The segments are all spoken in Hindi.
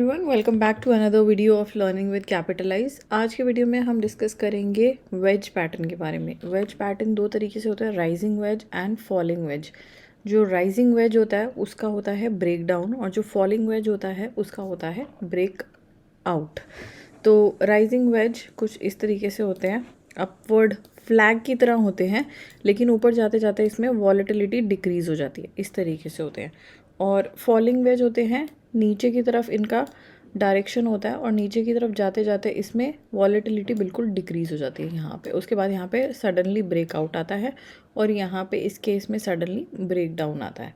Everyone welcome back to another video of learning with capitalize. आज के वीडियो में हम डिस्कस करेंगे वेज पैटर्न के बारे में। वेज पैटर्न दो तरीके से होता है, rising veg and falling veg. जो राइजिंग वेज होता है उसका होता है ब्रेक डाउन, और जो फॉलिंग वेज होता है उसका होता है ब्रेक आउट। तो राइजिंग वेज कुछ इस तरीके से होते हैं, अपवर्ड फ्लैग की तरह होते हैं, लेकिन ऊपर जाते जाते इसमें वॉलेटिलिटी डिक्रीज हो जाती है, इस तरीके से होते हैं। और फॉलिंग वेज होते हैं, नीचे की तरफ इनका डायरेक्शन होता है और नीचे की तरफ जाते जाते इसमें वॉलेटिलिटी बिल्कुल डिक्रीज हो जाती है यहाँ पे। उसके बाद यहाँ पे सडनली ब्रेकआउट आता है और यहाँ पे इस केस में सडनली ब्रेक डाउन आता है।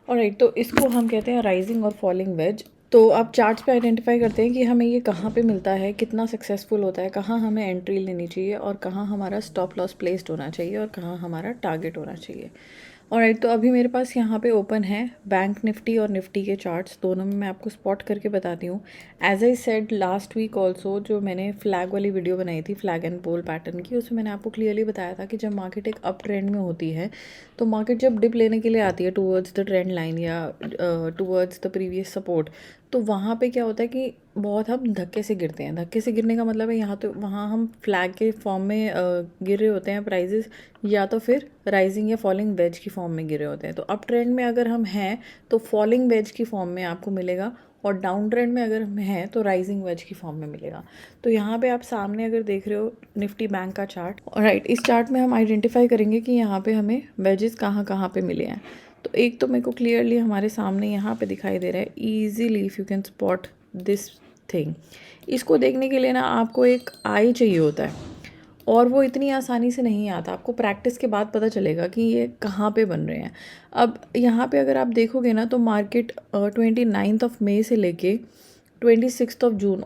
ऑलराइट, तो इसको हम कहते हैं राइजिंग और फॉलिंग वेज। तो आप चार्ट्स पे आइडेंटिफाई करते हैं कि हमें ये कहाँ पे मिलता है, कितना सक्सेसफुल होता है, कहाँ हमें एंट्री लेनी चाहिए और कहाँ हमारा स्टॉप लॉस प्लेस्ड होना चाहिए और कहाँ हमारा टारगेट होना चाहिए। ऑलराइट, तो अभी मेरे पास यहाँ पे ओपन है बैंक निफ्टी और निफ्टी के चार्ट्स, दोनों में मैं आपको स्पॉट करके बताती हूँ। As I said last week also, जो मैंने फ्लैग वाली वीडियो बनाई थी फ्लैग एंड पोल पैटर्न की, उसमें मैंने आपको क्लियरली बताया था कि जब मार्केट एक अप ट्रेंड में होती है, तो मार्केट जब डिप लेने के लिए आती है टूवर्ड्स द ट्रेंड लाइन या टूवर्ड्स द प्रीवियस सपोर्ट, तो वहाँ पे क्या होता है कि बहुत हम धक्के से गिरते हैं। धक्के से गिरने का मतलब है यहाँ तो वहाँ हम फ्लैग के फॉर्म में गिर रहे होते हैं प्राइजेस, या तो फिर राइजिंग या फॉलिंग वेज की फॉर्म में गिरे होते हैं। तो अप ट्रेंड में अगर हम हैं तो फॉलिंग वेज की फॉर्म में आपको मिलेगा, और डाउन ट्रेंड में अगर हम हैं तो राइजिंग वेज की फॉर्म में मिलेगा। तो यहाँ पे आप सामने अगर देख रहे हो निफ्टी बैंक का चार्ट, राइट, इस चार्ट में हम आइडेंटिफाई करेंगे कि यहाँ पे हमें वेजेस कहाँ कहाँ पे मिले हैं। तो एक तो मेरे को क्लियरली हमारे सामने यहाँ पे दिखाई दे रहा है, easily if you can spot this thing. इसको देखने के लिए ना आपको एक आई चाहिए होता है, और वो इतनी आसानी से नहीं आता, आपको प्रैक्टिस के बाद पता चलेगा कि ये कहाँ पे बन रहे हैं। अब यहाँ पे अगर आप देखोगे ना, तो मार्केट 29 ऑफ मई से लेके 26 ऑफ जून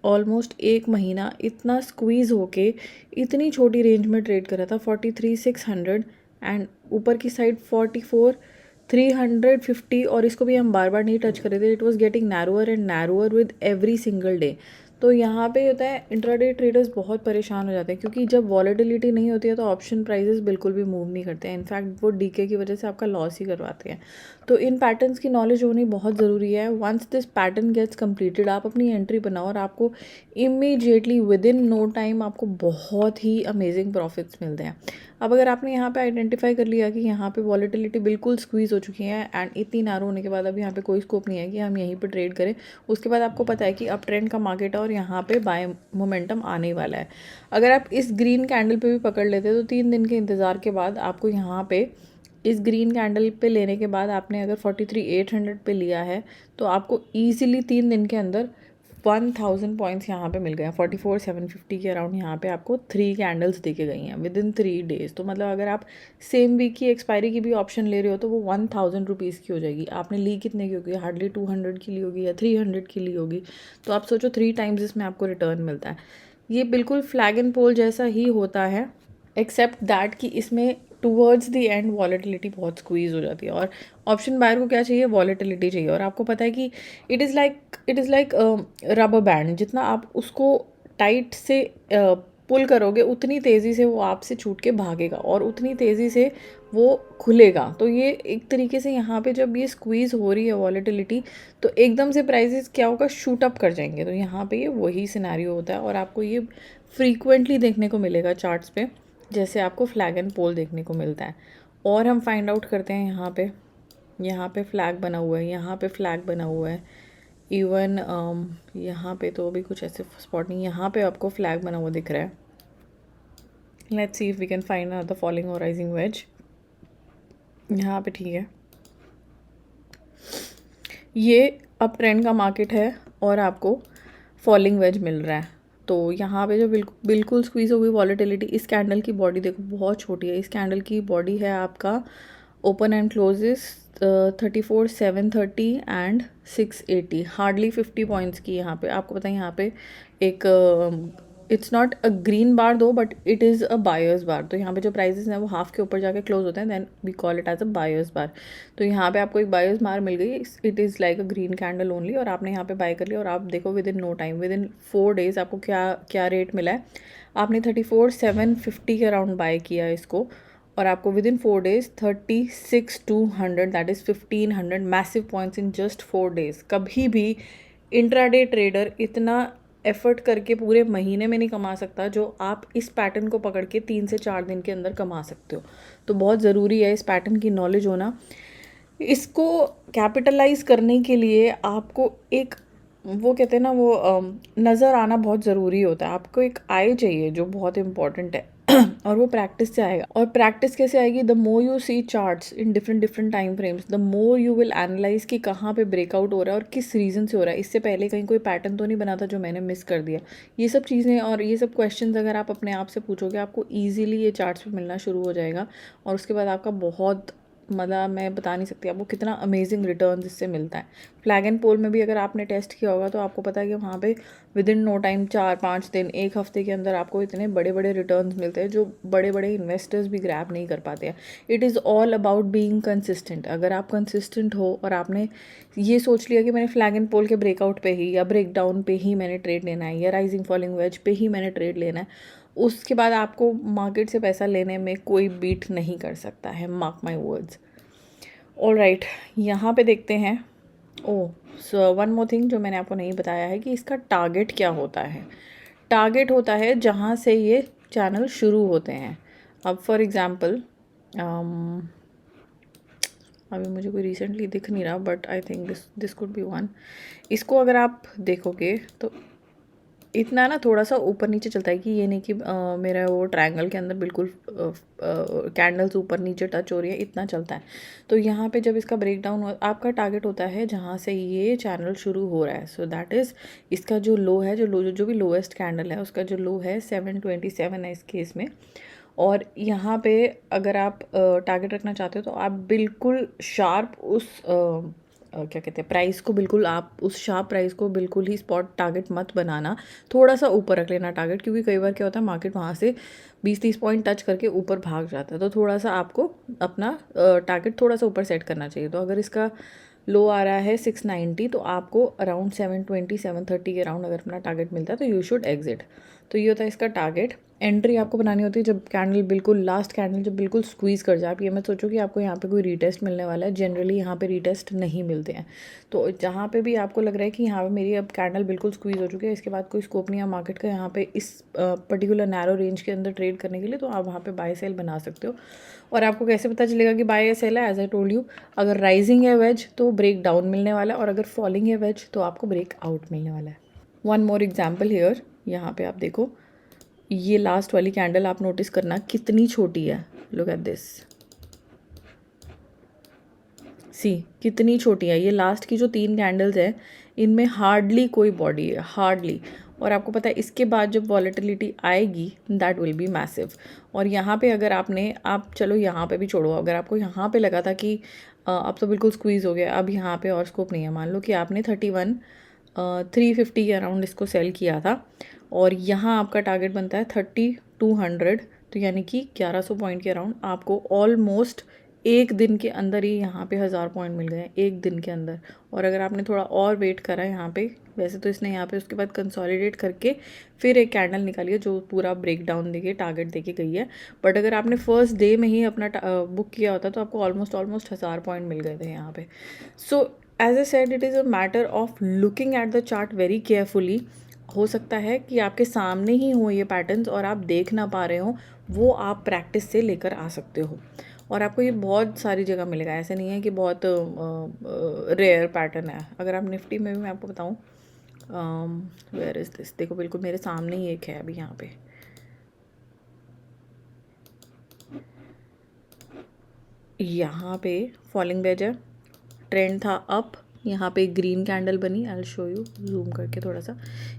ऑलमोस्ट एक महीना इतना स्क्वीज़ होके इतनी छोटी रेंज में ट्रेड करा था, 43,600 एंड ऊपर की साइड 44,350, और इसको भी हम बार बार नहीं टच कर रहे थे। It was getting narrower and narrower with every single day. तो यहाँ पे होता है इंट्राडे ट्रेडर्स बहुत परेशान हो जाते हैं, क्योंकि जब वॉलेटिलिटी नहीं होती है तो ऑप्शन प्राइसेस बिल्कुल भी मूव नहीं करते हैं। इनफैक्ट वो डीके की वजह से आपका लॉस ही करवाते हैं। तो इन पैटर्न्स की नॉलेज होनी बहुत ज़रूरी है। Once this pattern gets completed, आप अपनी एंट्री बनाओ और आपको immediately within no time आपको बहुत ही अमेजिंग प्रॉफिट्स मिलते हैं। अब अगर आपने यहाँ पे आइडेंटिफाई कर लिया कि यहाँ पे वॉलेटिलिटी बिल्कुल स्क्वीज़ हो चुकी है एंड इतनी नारो होने के बाद अब यहाँ पे कोई स्कोप नहीं है कि हम यहीं पे ट्रेड करें, उसके बाद आपको पता है कि अप ट्रेंड का मार्केट है और यहाँ पे बाय मोमेंटम आने वाला है। अगर आप इस ग्रीन कैंडल पे भी पकड़ लेते हैं तो 3 दिन के इंतज़ार के बाद आपको यहाँ पे इस ग्रीन कैंडल पे लेने के बाद आपने अगर 43,800 पे लिया है, तो आपको ईजिली 3 दिन के अंदर 1000 पॉइंट्स यहाँ पे मिल गए हैं। 44,750 के अराउंड यहाँ पे आपको 3 कैंडल्स देके गई हैं विद इन 3 डेज़। तो मतलब अगर आप सेम वीक की एक्सपायरी की भी ऑप्शन ले रहे हो तो वो 1000 रुपीज़ की हो जाएगी। आपने ली कितने की होगी? हार्डली 200 की ली होगी या 300 की ली होगी। तो आप सोचो 3 टाइम्स इसमें आपको रिटर्न मिलता है। ये बिल्कुल फ्लैग एंड पोल जैसा ही होता है, एक्सेप्ट दैट कि इसमें टूवर्ड्स द एंड वॉलेटिलिटी बहुत स्क्वीज़ हो जाती है। और ऑप्शन बायर को क्या चाहिए? वॉलेटिलिटी चाहिए। और आपको पता है कि it is like rubber band, जितना आप उसको टाइट से पुल करोगे उतनी तेज़ी से वो आपसे छूट के भागेगा और उतनी तेज़ी से वो खुलेगा। तो ये एक तरीके से यहाँ पे जब ये स्क्वीज़ हो रही है वॉलेटिलिटी, तो एकदम से प्राइसेस क्या होगा? शूट अप कर जाएंगे। तो यहाँ पे ये वही सिनेरियो होता है और आपको ये फ्रीक्वेंटली देखने को मिलेगा चार्ट्स पे, जैसे आपको फ्लैग एंड पोल देखने को मिलता है। और हम फाइंड आउट करते हैं यहाँ पे फ्लैग बना हुआ है, यहाँ पे फ्लैग बना हुआ है। इवन यहाँ पे तो अभी कुछ ऐसे स्पॉट नहीं, यहाँ पे आपको फ्लैग बना हुआ दिख रहा है। Let's see if we can find another falling और राइजिंग वेज। यहाँ पे ठीक है, ये अप ट्रेंड का मार्केट है और आपको फॉलिंग वेज मिल रहा है। तो यहाँ पे जो बिल्कुल स्क्वीज़ हो गई वॉलेटिलिटी, इस कैंडल की बॉडी देखो बहुत छोटी है। इस कैंडल की बॉडी है आपका open and closes 34,730 and 680, hardly 50 points की। यहाँ पे आपको पता है यहाँ पे एक it's not a green bar दो, but it is a buyer's bar. तो यहाँ पे जो प्राइजेस हैं वो हाफ के ऊपर जाके क्लोज होते हैं, then we call it as a buyer's bar. तो यहाँ पे आपको एक बायर्स बार मिल गई, it is like a green candle only, और आपने यहाँ पे बाय कर लिया। और आप देखो within no time, within 4 days आपको क्या क्या रेट मिला है। आपने 34,750 के अराउंड बाय किया इसको, और आपको with in 4 days 36,200 that is 1500 massive points in just 4 days. कभी भी इंट्राडे ट्रेडर इतना एफर्ट करके पूरे महीने में नहीं कमा सकता जो आप इस पैटर्न को पकड़ के 3 से 4 दिन के अंदर कमा सकते हो। तो बहुत ज़रूरी है इस पैटर्न की नॉलेज होना। इसको कैपिटलाइज करने के लिए आपको एक, वो कहते हैं ना, वो नज़र आना बहुत ज़रूरी होता है। आपको एक आई चाहिए जो बहुत इंपॉर्टेंट है और वो प्रैक्टिस से आएगा। और प्रैक्टिस कैसे आएगी? The more you see charts in different different time frames, the more you will analyse कि कहाँ पे ब्रेकआउट हो रहा है और किस रीज़न से हो रहा है। इससे पहले कहीं कोई पैटर्न तो नहीं बना था जो मैंने मिस कर दिया। ये सब चीज़ें और ये सब क्वेश्चंस अगर आप अपने आप से पूछोगे, आपको ईजिली ये चार्ट्स पे मिलना शुरू हो जाएगा। और उसके बाद आपका बहुत, मतलब मैं बता नहीं सकती आपको कितना अमेजिंग रिटर्न इससे मिलता है। फ्लैग एंड पोल में भी अगर आपने टेस्ट किया होगा तो आपको पता है कि वहाँ पे विद इन नो टाइम 4-5 दिन, एक हफ्ते के अंदर आपको इतने बड़े बड़े रिटर्न्स मिलते हैं जो बड़े बड़े इन्वेस्टर्स भी ग्रैब नहीं कर पाते हैं। It is all about being consistent. अगर आप कंसिस्टेंट हो और आपने ये सोच लिया कि मैंने फ्लैग एंड पोल के ब्रेकआउट पे ही या ब्रेक डाउन पे ही मैंने ट्रेड लेना है या राइजिंग फॉलिंग वेज पे ही मैंने ट्रेड लेना है, उसके बाद आपको मार्केट से पैसा लेने में कोई बीट नहीं कर सकता है। Mark my words. All right, यहाँ पे देखते हैं। ओह, सो वन मोर थिंग जो मैंने आपको नहीं बताया है कि इसका टारगेट क्या होता है। टारगेट होता है जहाँ से ये चैनल शुरू होते हैं। अब फॉर एग्ज़ाम्पल, अभी मुझे कोई रिसेंटली दिख नहीं रहा, but I think this could be one. इसको अगर आप देखोगे तो इतना ना थोड़ा सा ऊपर नीचे चलता है कि ये नहीं कि मेरा वो ट्रायंगल के अंदर बिल्कुल कैंडल्स ऊपर नीचे टच हो रही है, इतना चलता है। तो यहाँ पे जब इसका ब्रेक डाउन आपका टारगेट होता है जहाँ से ये चैनल शुरू हो रहा है। सो दैट इज़ इसका जो लो है, जो भी लोएस्ट कैंडल है उसका जो लो है 727 है इस केस में। और यहाँ पे अगर आप टारगेट रखना चाहते हो तो आप बिल्कुल शार्प उस क्या कहते हैं प्राइस को, बिल्कुल आप उस शार्प प्राइस को बिल्कुल ही स्पॉट टारगेट मत बनाना। थोड़ा सा ऊपर रख लेना टारगेट, क्योंकि कई बार क्या होता है मार्केट वहाँ से 20-30 पॉइंट टच करके ऊपर भाग जाता है। तो थोड़ा सा आपको अपना टारगेट थोड़ा सा ऊपर सेट करना चाहिए। तो अगर इसका लो आ रहा है 690 तो आपको अराउंड 720-730 के अराउंड अगर अपना टारगेट मिलता है तो यू शुड एग्जिट। तो ये होता है इसका टारगेट। एंट्री आपको बनानी होती है जब कैंडल बिल्कुल लास्ट कैंडल जब बिल्कुल स्क्वीज़ कर जाए। आप ये मत सोचो कि आपको यहाँ पे कोई रीटेस्ट मिलने वाला है। जनरली यहाँ पे रीटेस्ट नहीं मिलते हैं। तो जहाँ पे भी आपको लग रहा है कि यहाँ पे मेरी अब कैंडल बिल्कुल स्क्वीज़ हो चुकी है, इसके बाद कोई स्कोप नहीं है मार्केट का यहाँ पे इस पर्टिकुलर नैरो रेंज के अंदर ट्रेड करने के लिए, तो आप वहाँ पे बाय सेल बना सकते हो। और आपको कैसे पता चलेगा कि बाय या सेल है? एज आई टोल्ड यू, अगर राइजिंग है वेज तो ब्रेक डाउन मिलने वाला है, और अगर फॉलिंग है वेज तो आपको ब्रेक आउट मिलने वाला है। वन मोर एग्जाम्पल हियर, यहाँ पे आप देखो, ये लास्ट वाली कैंडल आप नोटिस करना कितनी छोटी है। लुक एट दिस, सी कितनी छोटी है। ये लास्ट की जो 3 कैंडल्स हैं इनमें हार्डली कोई बॉडी है, हार्डली। और आपको पता है इसके बाद जब वॉलेटिलिटी आएगी दैट विल बी मैसिव। और यहाँ पे अगर आप चलो यहाँ पे भी छोड़ो, अगर आपको यहाँ पे लगा था कि अब तो बिल्कुल स्क्वीज़ हो गया, अब यहाँ पे और स्कोप नहीं है, मान लो कि आपने 350 के अराउंड इसको सेल किया था और यहाँ आपका टारगेट बनता है 3200, तो यानी कि 1100 पॉइंट के अराउंड आपको ऑलमोस्ट एक दिन के अंदर ही यहाँ पे 1000 पॉइंट मिल गए, एक दिन के अंदर। और अगर आपने थोड़ा और वेट करा यहाँ पे, वैसे तो इसने यहाँ पे उसके बाद कंसोलिडेट करके फिर एक कैंडल निकाली है जो पूरा ब्रेक डाउन देके टारगेट देके गई है। बट अगर आपने फर्स्ट डे में ही अपना बुक किया होता तो आपको ऑलमोस्ट 1000 पॉइंट मिल गए थे यहाँ पे। So as I said, it is a matter of looking at the chart very carefully. हो सकता है कि आपके सामने ही हो ये पैटर्न्स और आप देख ना पा रहे हो, वो आप प्रैक्टिस से लेकर आ सकते हो। और आपको ये बहुत सारी जगह मिलेगा, ऐसे नहीं है कि बहुत रेयर पैटर्न है। अगर आप निफ्टी में भी मैं आपको बताऊँ, वेयर इज़ दिस, देखो बिल्कुल मेरे सामने ही एक है अभी यहाँ पे। यहाँ पे फॉलिंग वेज है, ट्रेंड था अप, यहाँ पे एक ग्रीन कैंडल बनी, I will show you zoom करके थोड़ा सा।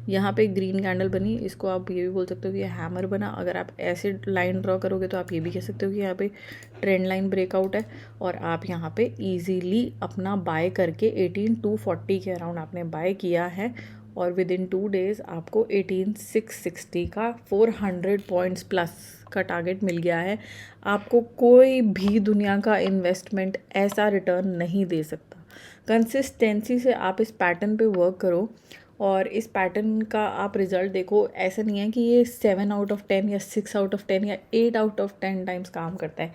यहाँ पे एक ग्रीन कैंडल बनी, इसको आप ये भी बोल सकते हो कि हैमर बना। अगर आप ऐसे लाइन ड्रॉ करोगे तो आप ये भी कह सकते हो कि यहाँ पे ट्रेंड लाइन ब्रेकआउट है। और आप यहाँ पे इजीली अपना बाय करके 18240 के अराउंड आपने बाय किया है और विद इन 2 डेज़ आपको 18660 का 400 पॉइंट्स प्लस का टारगेट मिल गया है। आपको कोई भी दुनिया का इन्वेस्टमेंट ऐसा रिटर्न नहीं दे सकता। कंसिस्टेंसी से आप इस पैटर्न पे वर्क करो और इस पैटर्न का आप रिज़ल्ट देखो। ऐसा नहीं है कि ये 7 आउट ऑफ 10 या 6 आउट ऑफ 10 या 8 आउट ऑफ 10 टाइम्स काम करता है।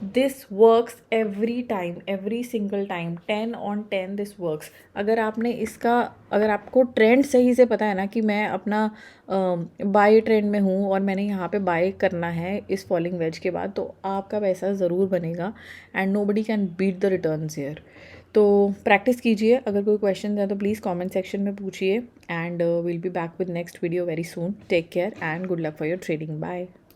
This works every time, every single time, 10 on 10 this works. अगर आपको ट्रेंड सही से पता है ना कि मैं अपना बाय ट्रेंड में हूँ और मैंने यहाँ पे बाय करना है इस फॉलिंग वेज के बाद, तो आपका पैसा ज़रूर बनेगा and nobody can beat the returns here. तो प्रैक्टिस कीजिए। अगर कोई क्वेश्चन है तो प्लीज़ कमेंट सेक्शन में पूछिए and will be back with next video very soon. Take care and good luck for your trading. Bye.